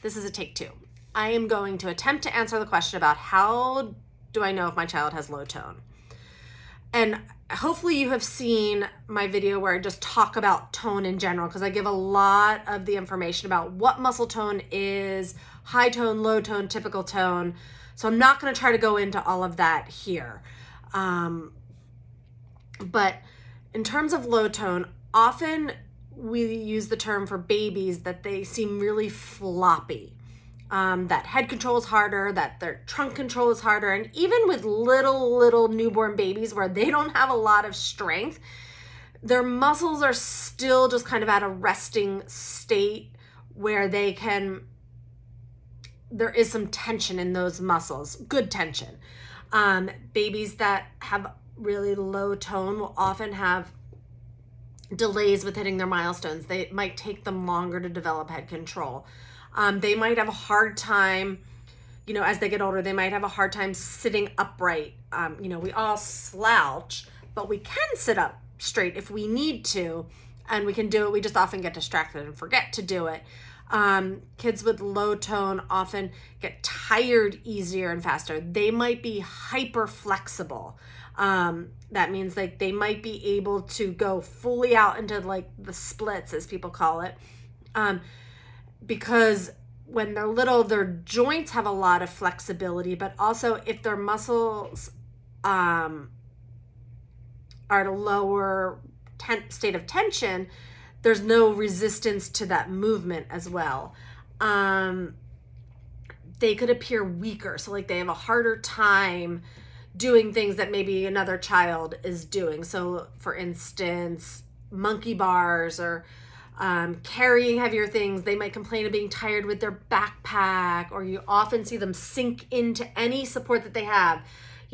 this is a take two. I am going to attempt to answer the question about how do I know if my child has low tone? And hopefully you have seen my video where I just talk about tone in general, because I give a lot of the information about what muscle tone is, high tone, low tone, typical tone. So I'm not going to try to go into all of that here. But in terms of low tone, often we use the term for babies that they seem really floppy. That head control is harder, that their trunk control is harder. And even with little newborn babies where they don't have a lot of strength, their muscles are still just kind of at a resting state where there is some tension in those muscles, good tension. Babies that have really low tone will often have delays with hitting their milestones. It might take them longer to develop head control. They might have a hard time, as they get older, they might have a hard time sitting upright. We all slouch, but we can sit up straight if we need to, and we can do it. We just often get distracted and forget to do it. Kids with low tone often get tired easier and faster. They might be hyper flexible. That means they might be able to go fully out into the splits, as people call it. Because when they're little, their joints have a lot of flexibility, but also if their muscles are at a lower state of tension, there's no resistance to that movement as well. They could appear weaker. So they have a harder time doing things that maybe another child is doing. So for instance, monkey bars or carrying heavier things. They might complain of being tired with their backpack, or you often see them sink into any support that they have.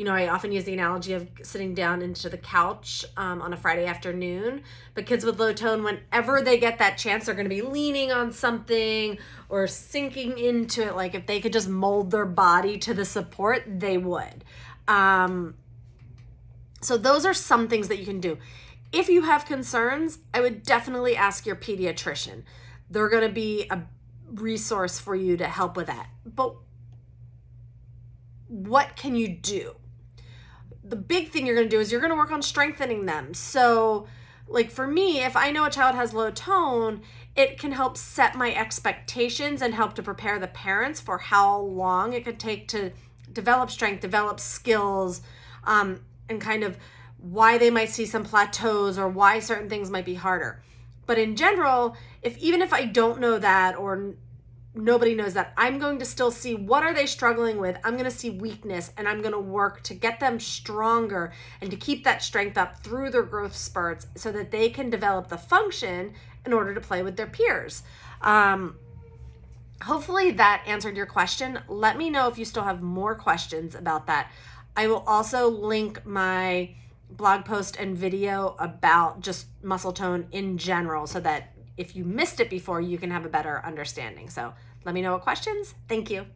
I often use the analogy of sitting down into the couch on a Friday afternoon, but kids with low tone, whenever they get that chance, they're going to be leaning on something or sinking into it. If they could just mold their body to the support, they would. So those are some things that you can do. If you have concerns, I would definitely ask your pediatrician. They're going to be a resource for you to help with that. But what can you do? The big thing you're going to do is you're going to work on strengthening them. So for me, if I know a child has low tone, it can help set my expectations and help to prepare the parents for how long it could take to develop strength, develop skills, and kind of why they might see some plateaus or why certain things might be harder. But in general, even if I don't know that or nobody knows that, I'm going to still see what are they struggling with. I'm going to see weakness, and I'm going to work to get them stronger and to keep that strength up through their growth spurts so that they can develop the function in order to play with their peers. Hopefully that answered your question. Let me know if you still have more questions about that. I will also link my blog post and video about just muscle tone in general so that if you missed it before, you can have a better understanding. So let me know what questions. Thank you.